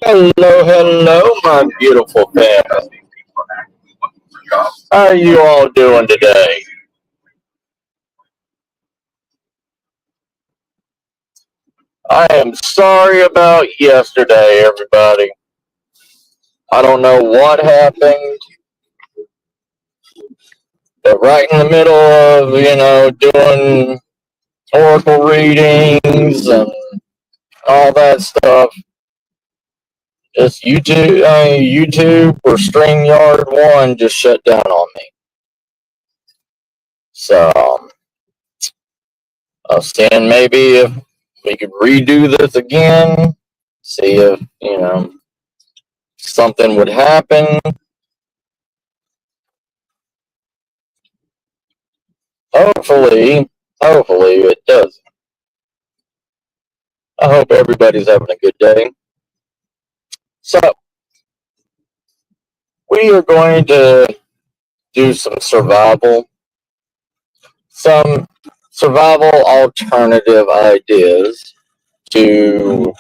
Hello, hello, my beautiful family. How are you all doing today? I am sorry about yesterday, everybody. I don't know what happened, but right in the middle of, doing oracle readings and all that stuff, just YouTube or StreamYard 1 just shut down on me. So, I was saying maybe if we could redo this again, see if, something would happen. Hopefully it does. I hope everybody's having a good day. So, we are going to do some survival alternative ideas to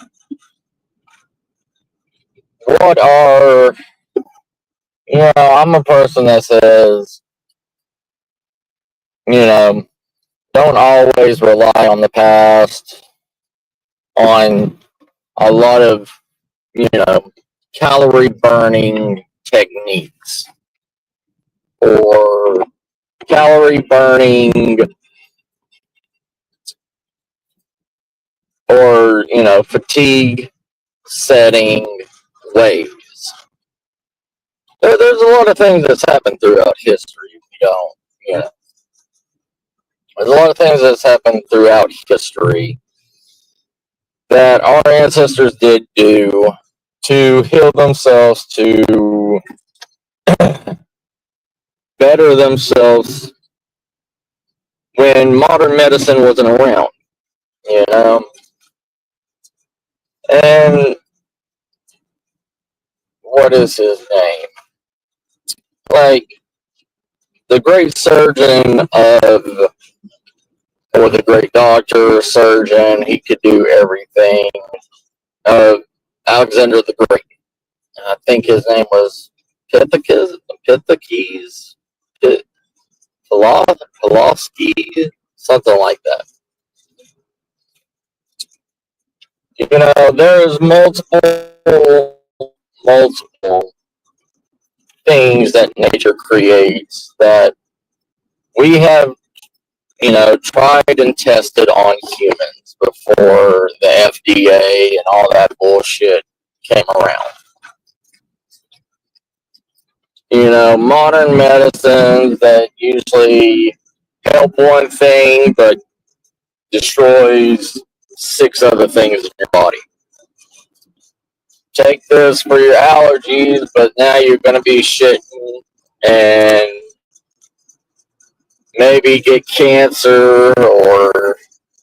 what are, I'm a person that says, don't always rely on the past, on a lot of, calorie burning techniques or calorie burning or, fatigue setting ways. There's a lot of things that's happened throughout history. You know, there's a lot of things that's happened throughout history that our ancestors did do to heal themselves, to better themselves when modern medicine wasn't around, you know. And what is his name? Like the great surgeon or the great doctor, surgeon, he could do everything. Alexander the Great. I think his name was Pithecus, Pulaski, something like that. There's multiple things that nature creates that we have, tried and tested on humans before the FDA and all that bullshit came around. Modern medicines that usually help one thing but destroys 6 other things in your body. Take this for your allergies, but now you're going to be shitting and maybe get cancer or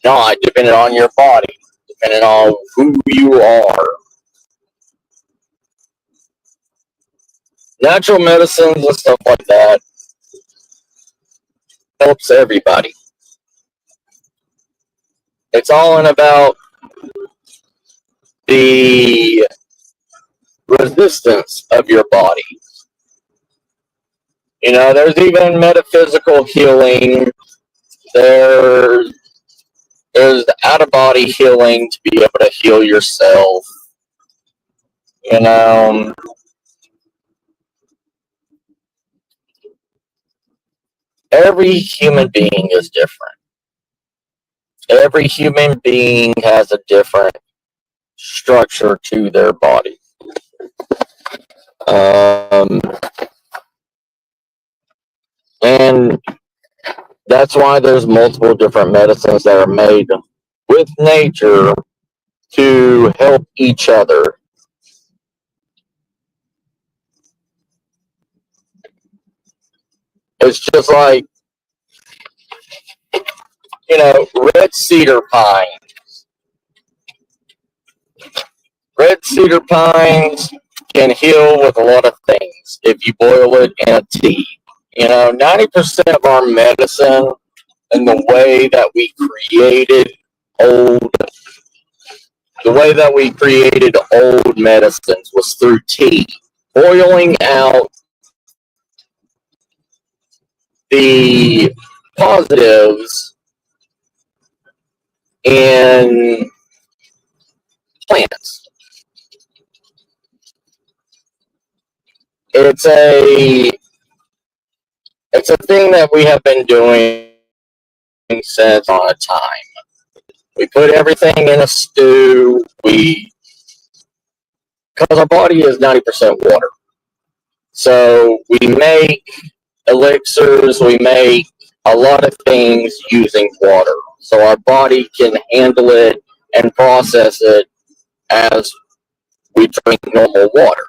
not, depending on your body, depending on who you are. Natural medicines and stuff like that helps everybody. It's all in about the resistance of your body. There's even metaphysical healing. There's the out of body healing to be able to heal yourself. every human being is different. Every human being has a different structure to their body. Um, and that's why there's multiple different medicines that are made with nature to help each other. It's just like, red cedar pine. Red cedar pines can heal with a lot of things if you boil it in a tea. 90% of our medicine and old, the way that we created old medicines was through tea, boiling out the positives in plants. It's a thing that we have been doing since on a time. We put everything in a stew. Because our body is 90% water. So we make elixirs, we make a lot of things using water. So our body can handle it and process it as we drink normal water.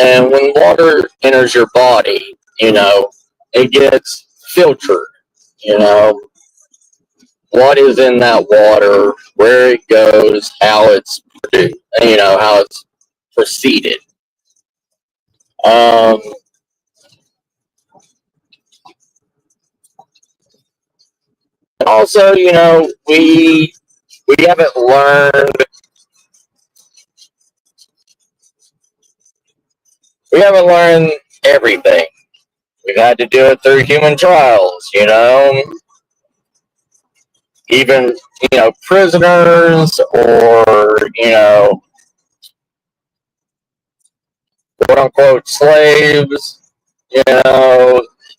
And when water enters your body, it gets filtered. What is in that water, where it goes, how it's produced, how it's proceeded. Also, we haven't learned everything. We've had to do it through human trials, even, prisoners or, quote unquote slaves,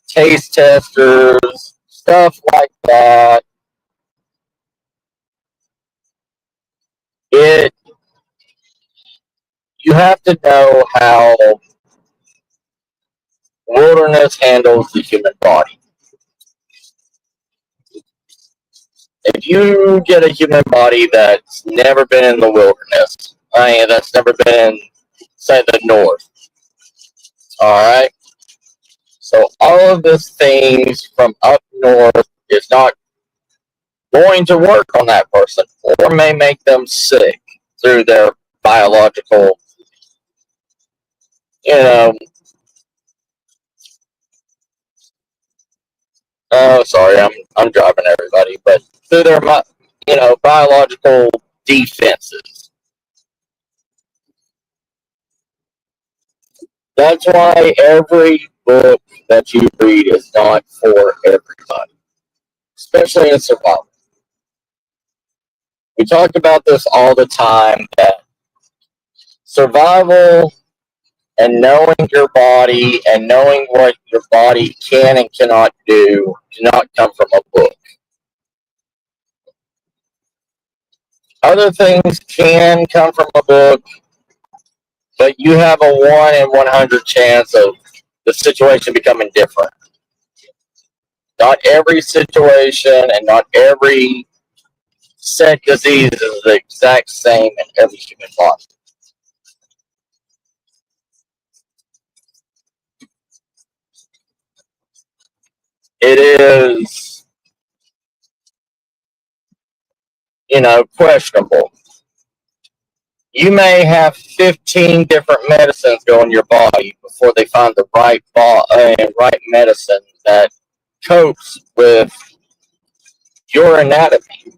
taste testers, stuff like that. You have to know how wilderness handles the human body. If you get a human body that's never been in the wilderness, that's never been, say, the north, all right? So all of these things from up north is not going to work on that person, or may make them sick through their biological, oh, sorry, I'm driving everybody, but through their, biological defenses. That's why every book that you read is not for everybody, especially in survival. We talk about this all the time, that survival and knowing your body and knowing what your body can and cannot do not come from a book. Other things can come from a book, but you have a 1 in 100 chance of the situation becoming different. Not every situation and not every set disease is the exact same in every human body. It is, questionable. You may have 15 different medicines go in your body before they find the right medicine that copes with your anatomy.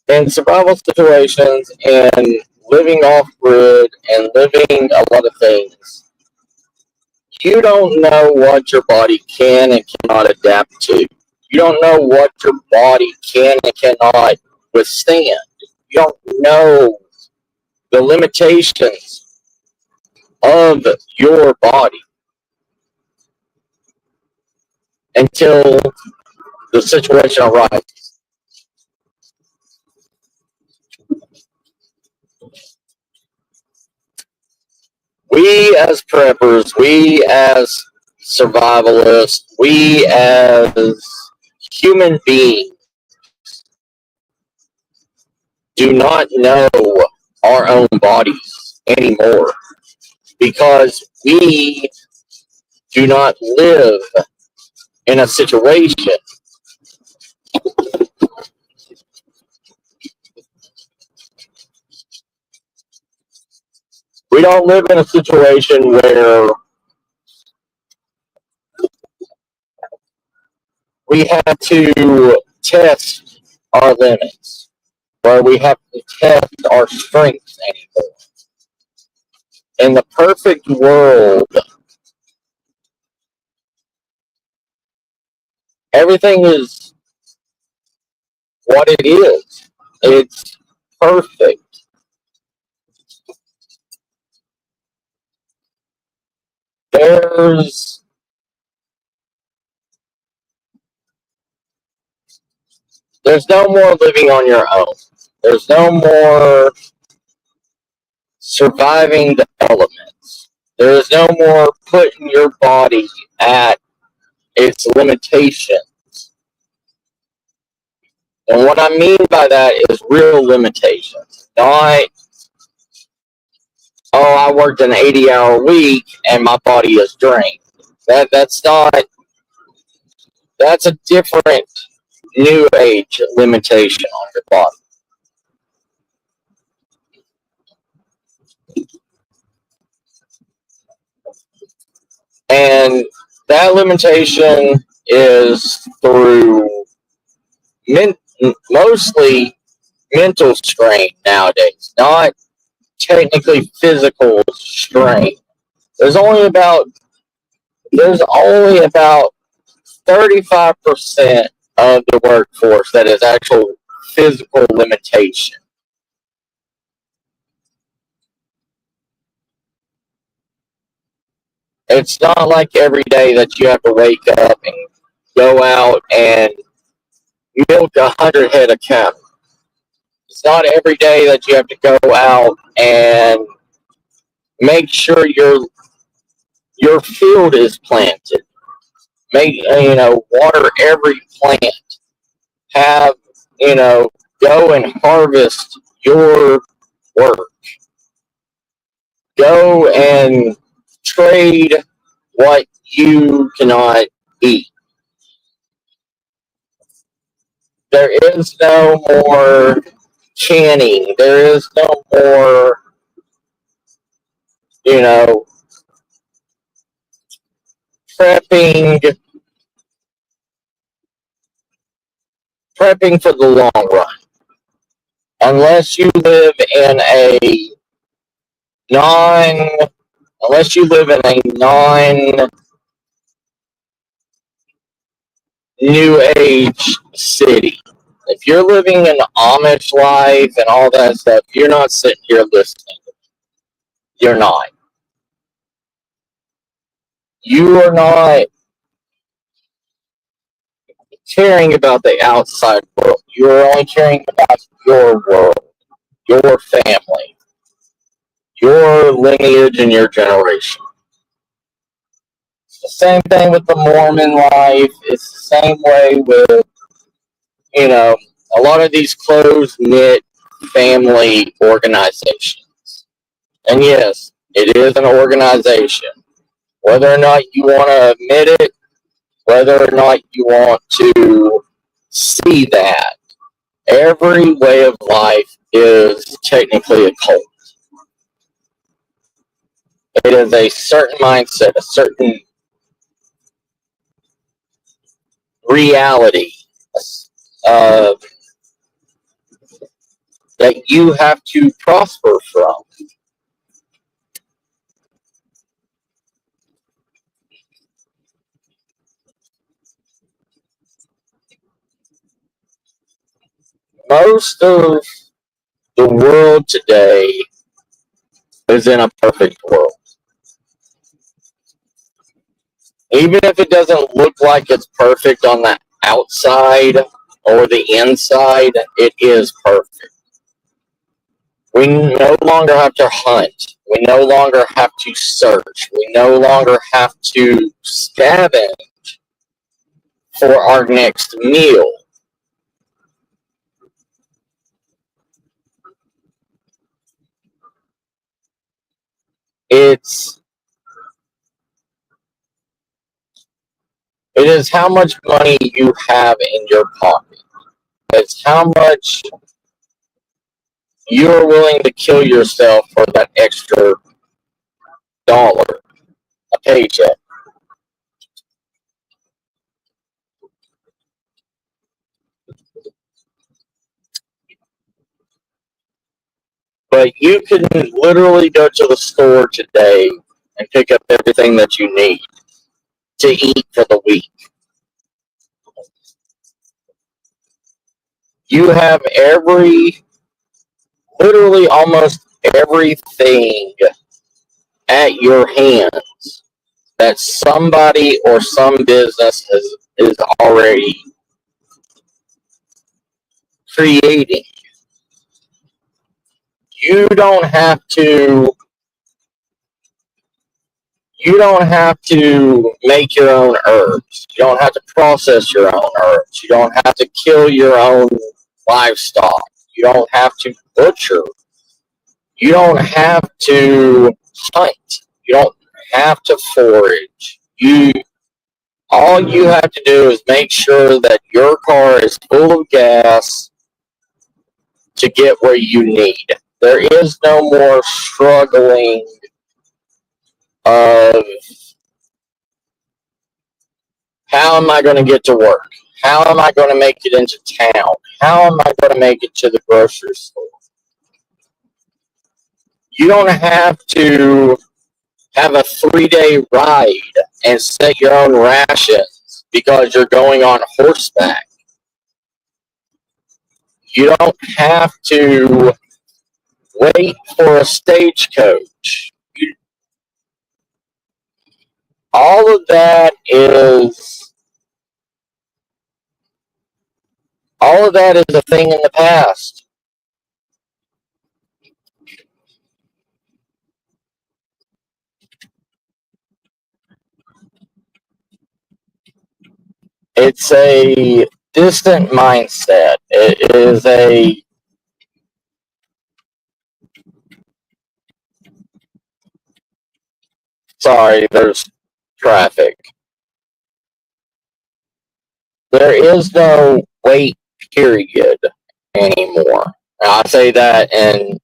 In survival situations and living off grid and living a lot of things, you don't know what your body can and cannot adapt to. You don't know what your body can and cannot withstand. You don't know the limitations of your body until the situation arises. We as preppers, we as survivalists, we as human beings do not know our own bodies anymore because we do not live in a situation we don't live in a situation where we have to test our limits, where we have to test our strengths anymore. In the perfect world, everything is what it is. It's perfect. There's there's no more living on your own. There's no more surviving the elements. There is no more putting your body at its limitations. And what I mean by that is real limitations. Not, oh, I worked an 80-hour week and my body is drained. That's not, that's a different new age limitation on your body. And that limitation is through mostly mental strain nowadays, not technically physical strain. There's only about there's only about 35% of the workforce that is actual physical limitation. It's not like every day that you have to wake up and go out and milk 100 head of cattle. It's not every day that you have to go out and make sure your field is planted. Make water every plant. Have go and harvest your work. Go and trade what you cannot eat. There is no more canning. There is no more, prepping prepping for the long run. Unless you live in a non unless you live in a non new age city. If you're living an Amish life and all that stuff, you're not sitting here listening. You're not. You are not caring about the outside world. You are only caring about your world, your family, your lineage, and your generation. It's the same thing with the Mormon life. It's the same way with, a lot of these closed knit family organizations. And yes, it is an organization. Whether or not you want to admit it, whether or not you want to see that, every way of life is technically a cult. It is a certain mindset, a certain reality uh, that you have to prosper from. Most of the world today is in a perfect world. Even if it doesn't look like it's perfect on the outside or the inside, it is perfect. We no longer have to hunt. We no longer have to search. We no longer have to scavenge for our next meal. It's It is how much money you have in your pocket. It's how much you're willing to kill yourself for that extra dollar, a paycheck. But you can literally go to the store today and pick up everything that you need to eat for the week. You have literally almost everything at your hands that somebody or some business is already creating. You don't have to make your own herbs. You don't have to process your own herbs. You don't have to kill your own livestock. You don't have to butcher. You don't have to hunt. You don't have to forage. All you have to do is make sure that your car is full of gas to get where you need. There is no more struggling of how am I going to get to work? How am I going to make it into town? How am I going to make it to the grocery store? You don't have to have a 3-day ride and set your own rations because you're going on horseback. You don't have to wait for a stagecoach. All of that is a thing in the past. It's a distant mindset. It is a sorry, there's traffic. There is no wait period anymore. I say that, and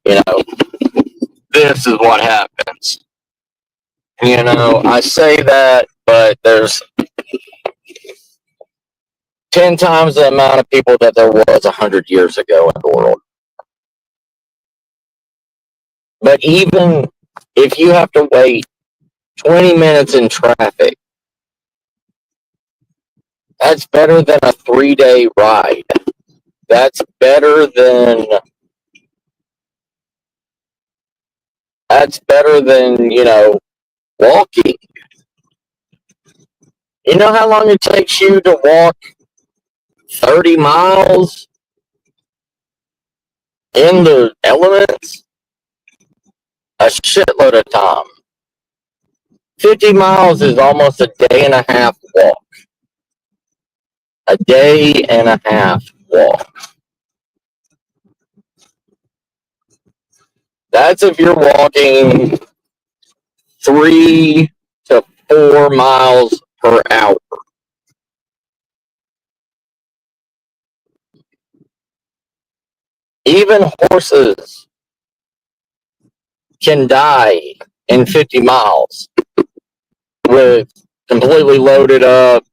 this is what happens. I say that, but there's 10 times the amount of people that there was 100 years ago in the world. But even if you have to wait 20 minutes in traffic, that's better than a 3-day ride. That's better than walking. You know how long it takes you to walk 30 miles in the elements? A shitload of time. 50 miles is almost a day and a half walk. A day and a half walk. That's if you're walking 3 to 4 miles per hour. Even horses can die in 50 miles with completely loaded up,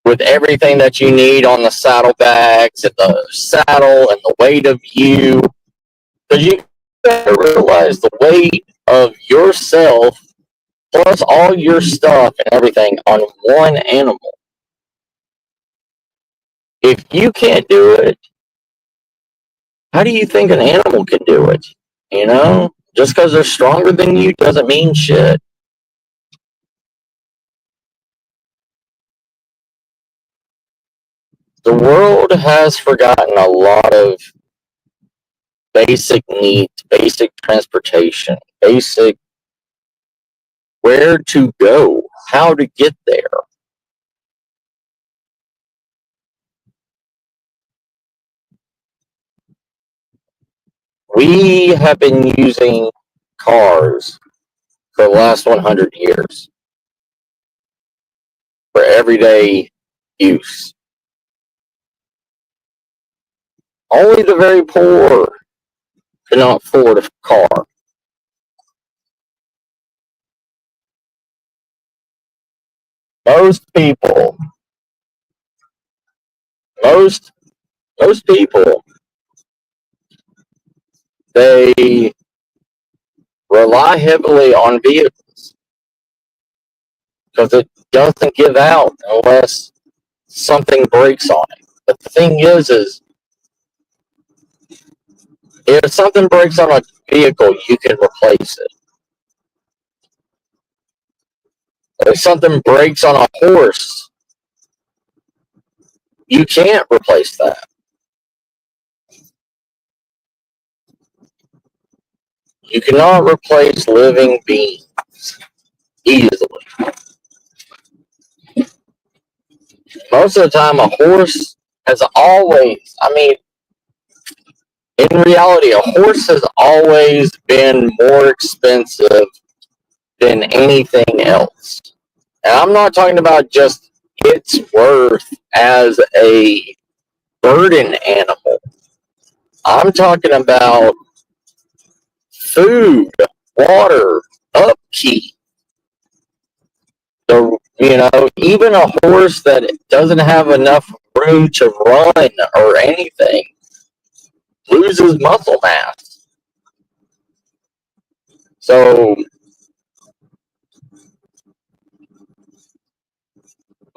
with everything that you need on the saddlebags and the saddle and the weight of you. Because you gotta realize the weight of yourself plus all your stuff and everything on one animal. If you can't do it, how do you think an animal can do it? Just because they're stronger than you doesn't mean shit. The world has forgotten a lot of basic needs, basic transportation, basic where to go, how to get there. We have been using cars for the last 100 years for everyday use. Only the very poor cannot afford a car. Most people, most most people, they rely heavily on vehicles because it doesn't give out unless something breaks on it. But the thing is if something breaks on a vehicle, you can replace it. If something breaks on a horse, you can't replace that. You cannot replace living beings easily. Most of the time, a horse has always, I mean, in reality, a horse has always been more expensive than anything else. And I'm not talking about just its worth as a burden animal. I'm talking about food, water, upkeep. Even a horse that doesn't have enough room to run or anything loses muscle mass. So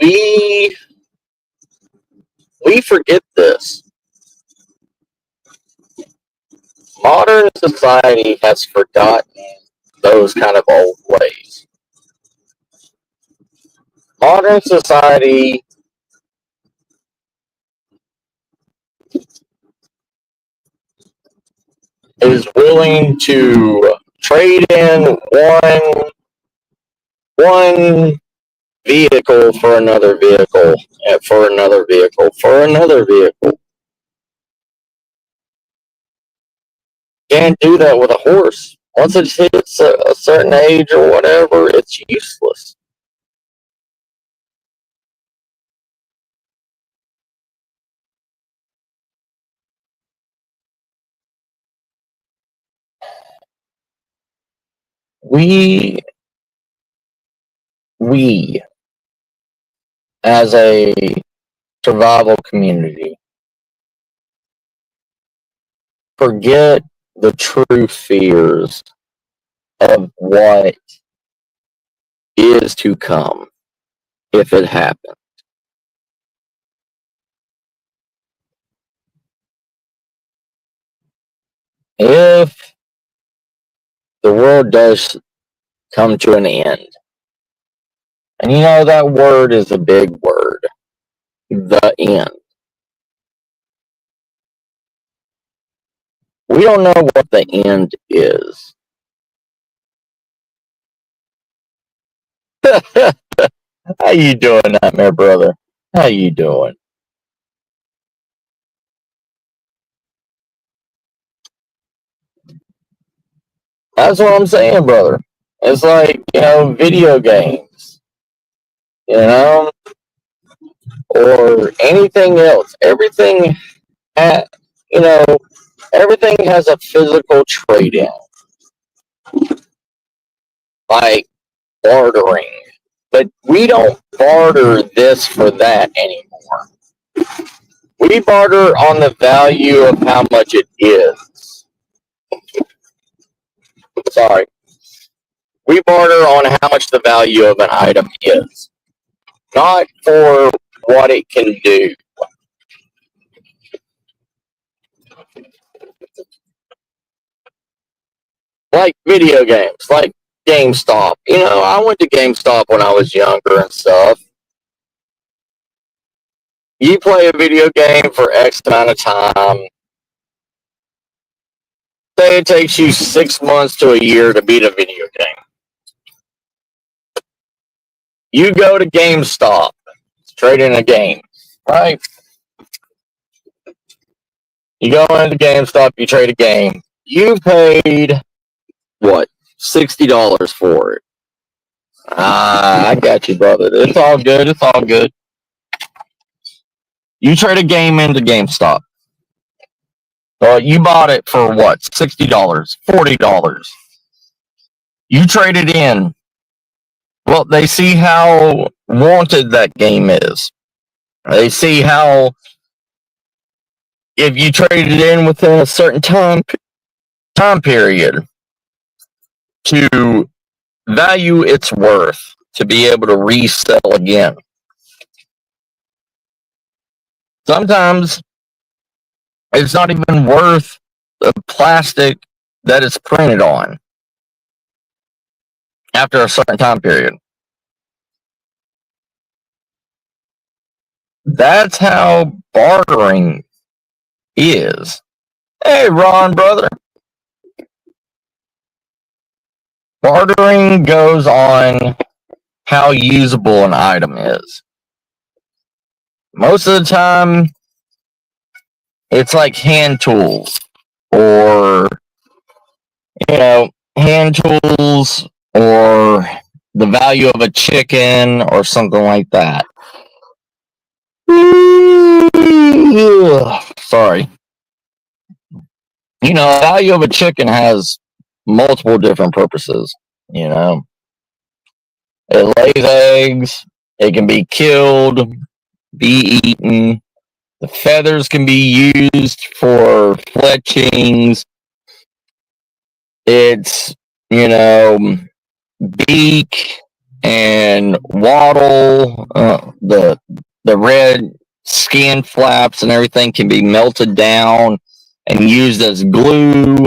we forget this. Modern society has forgotten those kind of old ways. Modern society is willing to trade in one vehicle for another vehicle, for another vehicle, for another vehicle. Can't do that with a horse. Once it hits a certain age or whatever, it's useless. We we as a survival community forget the true fears of what is to come if it happens. If the world does come to an end, and that word is a big word, the end. We don't know what the end is. How you doing, Nightmare Brother? How you doing? That's what I'm saying, brother. It's like, video games, you know, or anything else. Ha- you know, everything has a physical trade-in, like bartering. But we don't barter this for that anymore. We barter on the value of how much it is. Sorry. We barter on how much the value of an item is, not for what it can do. Like video games, like GameStop. I went to GameStop when I was younger and stuff. You play a video game for X amount of time. Say it takes you 6 months to a year to beat a video game. You go to GameStop, trade in a game, right? You go into GameStop, you trade a game. You paid, what, $60 for it. I got you, brother. It's all good. It's all good. You trade a game into GameStop. You bought it for what? $60, $40. You trade it in. Well, they see how wanted that game is. They see how if you trade it in within a certain time period to value its worth to be able to resell again. Sometimes it's not even worth the plastic that it's printed on after a certain time period. That's how bartering is. Hey, Ron, brother. Bartering goes on how usable an item is. Most of the time, it's like hand tools or, hand tools or the value of a chicken or something like that. Sorry. The value of a chicken has multiple different purposes. It lays eggs. It can be killed, be eaten. The feathers can be used for fletchings. Its, beak and wattle, the red skin flaps and everything can be melted down and used as glue.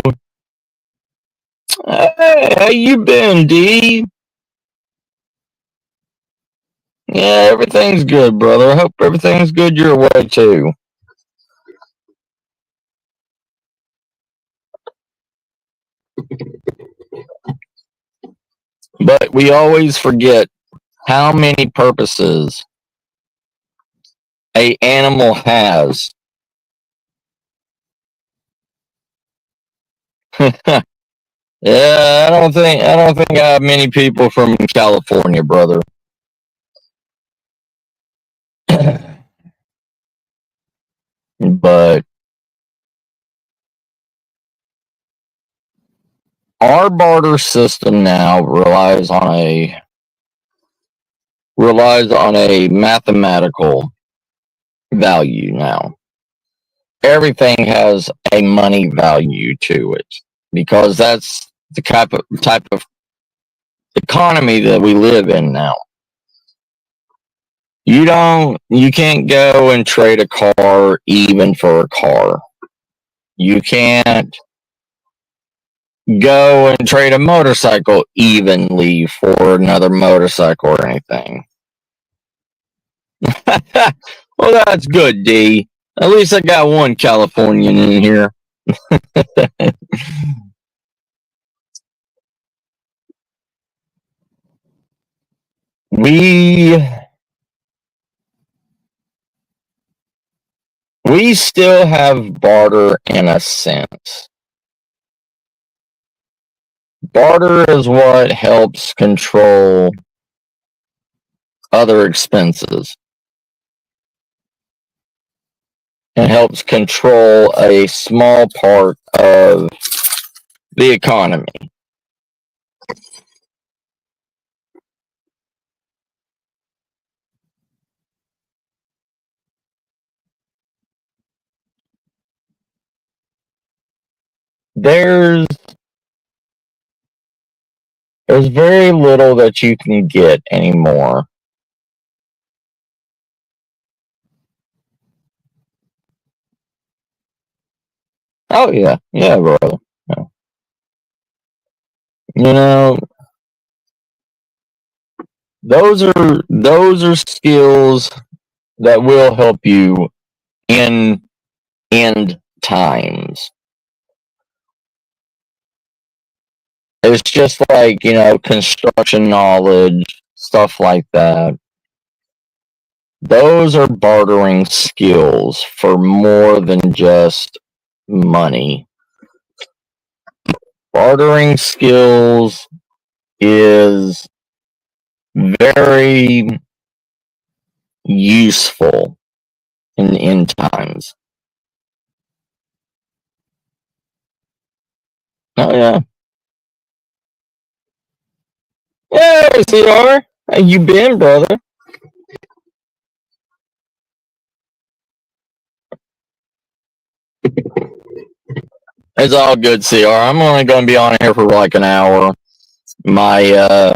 Hey, how you been, D? Yeah, everything's good, brother. I hope everything's good your way, too. But we always forget how many purposes a animal has. Yeah, I don't think I have many people from California, brother. But our barter system now relies on a mathematical value now. Everything has a money value to it because that's the type of economy that we live in now. You can't go and trade a car even for a car. You can't go and trade a motorcycle evenly for another motorcycle or anything. Well, that's good, D. At least I got one Californian in here. We still have barter in a sense. Barter is what helps control other expenses. It helps control a small part of the economy. There's very little that you can get anymore. Oh yeah, brother. Yeah. Those are skills that will help you in end times. It's just like, construction knowledge, stuff like that. Those are bartering skills for more than just money. Bartering skills is very useful in end times. Oh yeah. Hey, CR. How you been, brother? It's all good, CR. I'm only going to be on here for like an hour. My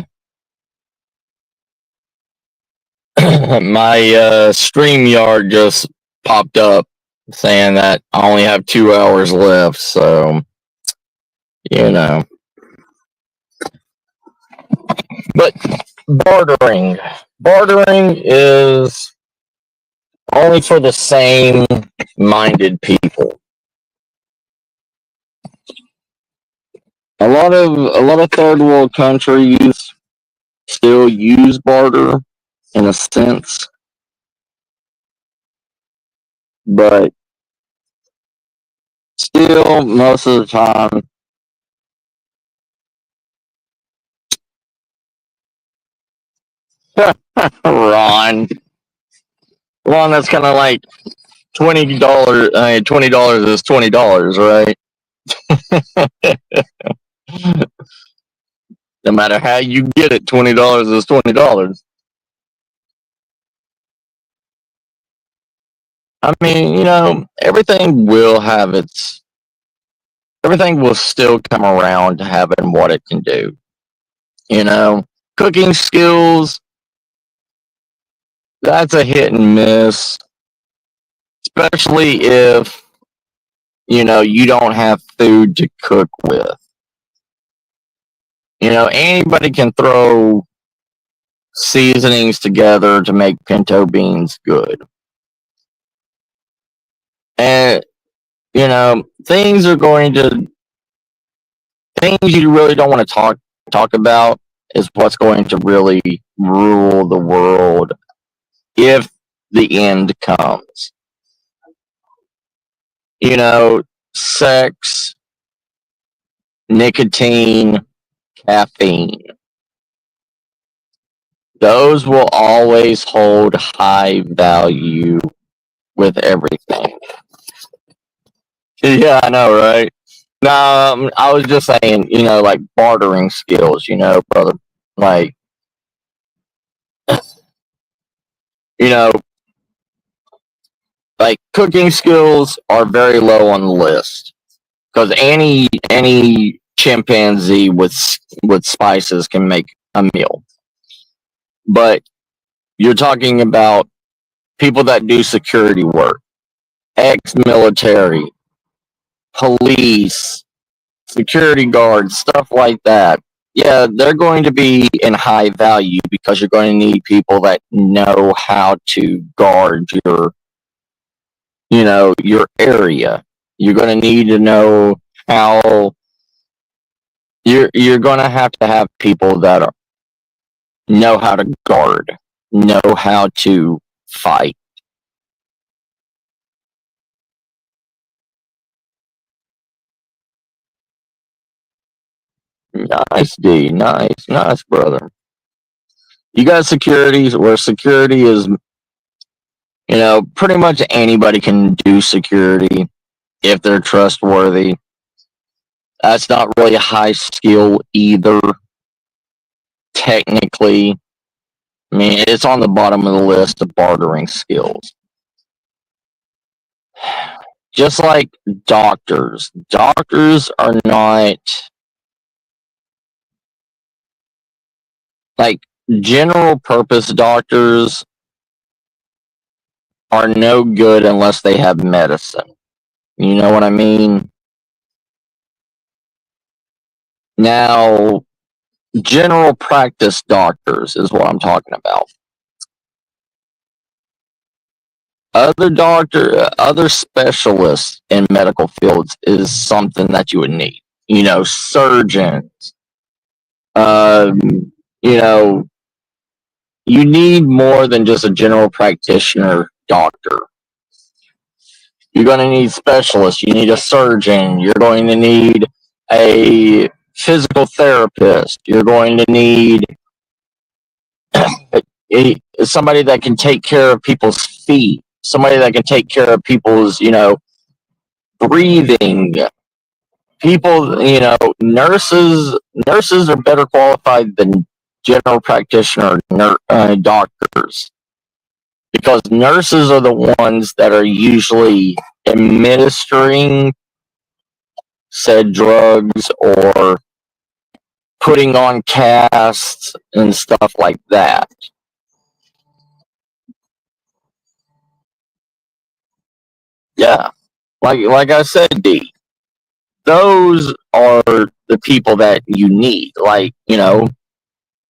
my StreamYard just popped up saying that I only have 2 hours left, so you know. But bartering. Bartering is only for the same minded people. A lot of third world countries still use barter in a sense, but still most of the time Ron. Ron, that's kind of like $20. $20 is $20, right? No matter how you get it, $20 is $20. I mean, everything will still come around to having what it can do. Cooking skills, that's a hit and miss, especially if, you don't have food to cook with. Anybody can throw seasonings together to make pinto beans good. And, things are going to, things you really don't want to talk about is what's going to really rule the world if the end comes. Sex, nicotine, caffeine. Those will always hold high value with everything. Yeah, I know, right? No, I was just saying, like bartering skills, brother. Like, you know, like cooking skills are very low on the list because any chimpanzee with spices can make a meal. But you're talking about people that do security work, ex-military, police, security guards, stuff like that. Yeah, they're going to be in high value because you're going to need people that know how to guard your area. You're going to need to know how you're going to have people that know how to guard, know how to fight. Nice, D. Nice, brother. You got securities where security is, pretty much anybody can do security if they're trustworthy. That's not really a high skill either, technically. I mean, it's on the bottom of the list of bartering skills. Just like doctors. Doctors are not like general purpose doctors are no good unless they have medicine. You know what I mean? Now, general practice doctors is what I'm talking about. other specialists in medical fields is something that you would need. Surgeons. You know, you need more than just a general practitioner doctor. You're going to need specialists. You need a surgeon. You're going to need a physical therapist. You're going to need somebody that can take care of people's feet. Somebody that can take care of people's, breathing. People, nurses are better qualified than general practitioner doctors, because nurses are the ones that are usually administering said drugs or putting on casts and stuff like that. Yeah, like I said, D, those are the people that you need. Like,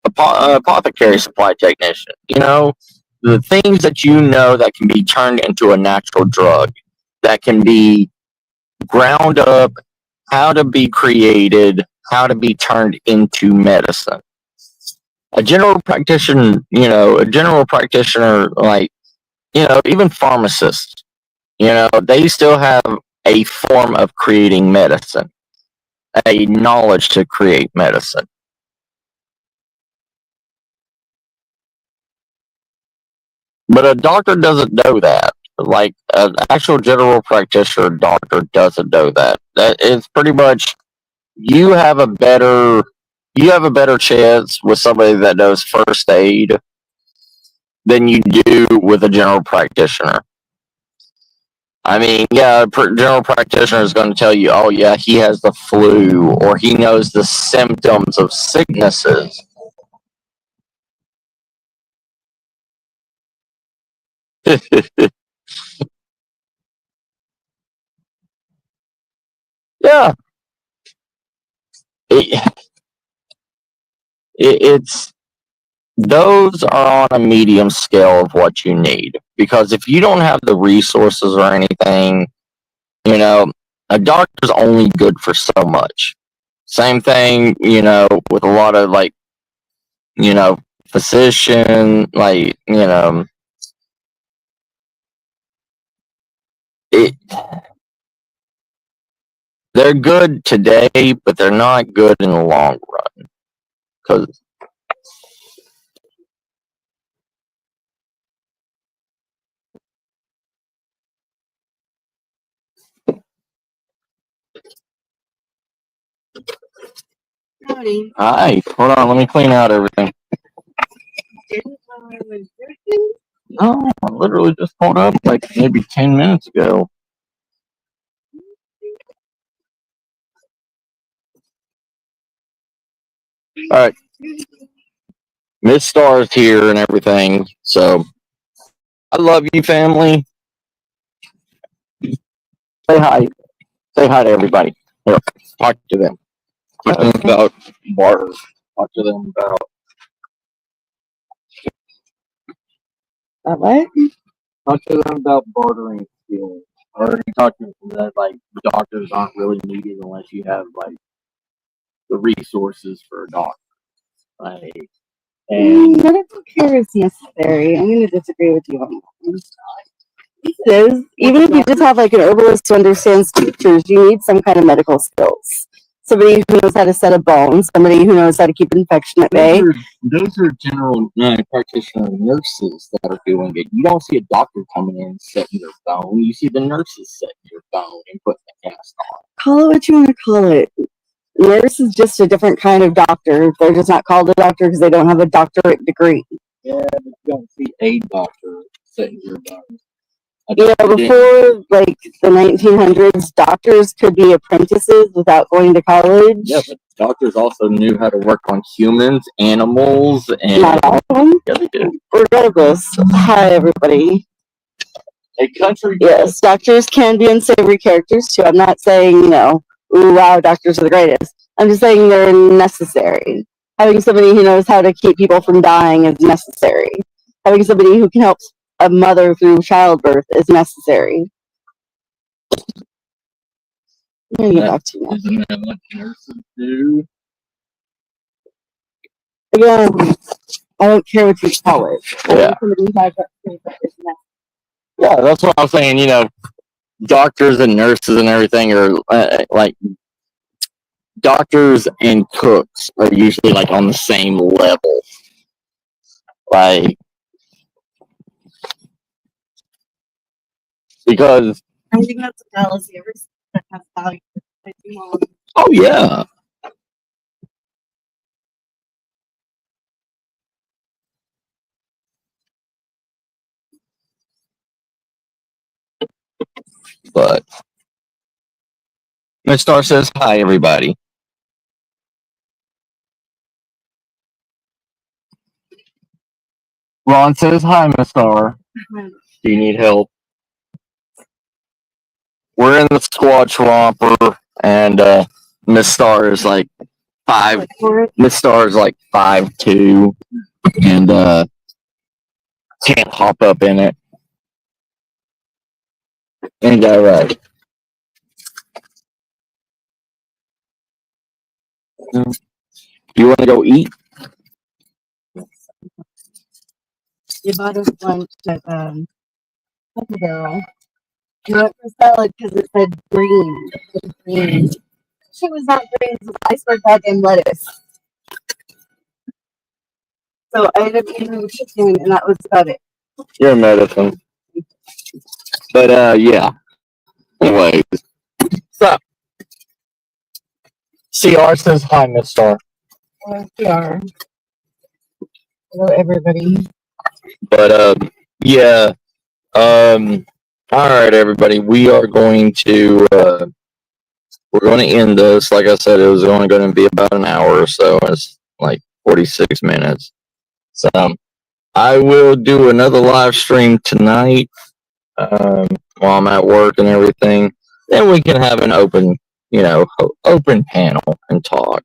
apothecary supply technician. The things that that can be turned into a natural drug, that can be ground up, how to be created, how to be turned into medicine. A general practitioner, like, even pharmacists, they still have a form of creating medicine, a knowledge to create medicine. But a doctor doesn't know that. Like, an actual general practitioner doctor doesn't know that. That is pretty much, you have a better chance with somebody that knows first aid than you do with a general practitioner. I mean, yeah, a general practitioner is going to tell you, oh yeah, he has the flu, or he knows the symptoms of sicknesses. Yeah, it's those are on a medium scale of what you need, because if you don't have the resources or anything, a doctor's only good for so much. Same thing, with a lot of, like, physician, like, it, they're good today, but they're not good in the long run. Because Howdy. hi, hold on, let me clean out everything. No, I literally just pulled up like maybe 10 minutes ago. All right, Miss Star's here and everything, so I love you, family. Say hi. Say hi to everybody. Here, talk to them. Talk to them about barter. Talk to them about. What? Talk to them about bartering skills. I already talked to them that, like, doctors aren't really needed unless you have, like, the resources for a doctor. Like, and medical care is necessary. I'm going to disagree with you on that. It is. Even if you just have like an herbalist who understands tinctures, you need some kind of medical skills. Somebody who knows how to set a bone, somebody who knows how to keep an infection at bay. Those are general practitioner nurses that are doing it. You don't see a doctor coming in and setting your bone. You see the nurses setting your bone and putting the cast on. Call it what you want to call it. Nurse is just a different kind of doctor. They're just not called a doctor because they don't have a doctorate degree. Yeah, but you don't see a doctor setting your bone. Before like the 1900s, doctors could be apprentices without going to college. Yeah, but doctors also knew how to work on humans, animals, and not all of them. Yeah, they did. Regardless, hi everybody. A country. Yes, doctors can be unsavory characters too. I'm not saying ooh wow, doctors are the greatest. I'm just saying they're necessary. Having somebody who knows how to keep people from dying is necessary. Having somebody who can help a mother through childbirth is necessary. I'm gonna get back to you now. Isn't that what nurses do? Again, I don't care what you call it. Yeah. Yeah, that's what I'm saying. You know, doctors and nurses and everything are like doctors and cooks are usually like on the same level. Like, because I think that's a fallacy. Every that has value. oh yeah, but Miss Star says hi, everybody. Ron says hi, Miss Star. Do you need help? We're in the Squatch Romper, and Miss Star is like 5. Miss Star is like 5'2", and can't hop up in it. Ain't that right? You want to go eat? You bought us lunch at Taco Bell. You went for salad because it said green. It was green. She was not green. It was iceberg goddamn lettuce. So I ended up eating the chicken, and that was about it. Your medicine. But yeah. Anyways, so CR says hi, Miss Star. Hello, PR. Hello, everybody. But yeah. All right, everybody. We are going to we're going to end this. Like I said, it was only going to be about an hour or so. It's like 46 minutes. So I will do another live stream tonight while I'm at work and everything. Then we can have an open, open panel and talk.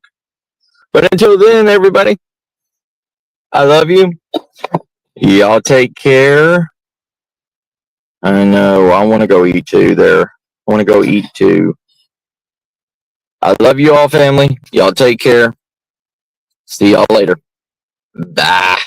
But until then, everybody, I love you. Y'all take care. I know. I want to go eat too there. I want to go eat too. I love you all, family. Y'all take care. See y'all later. Bye.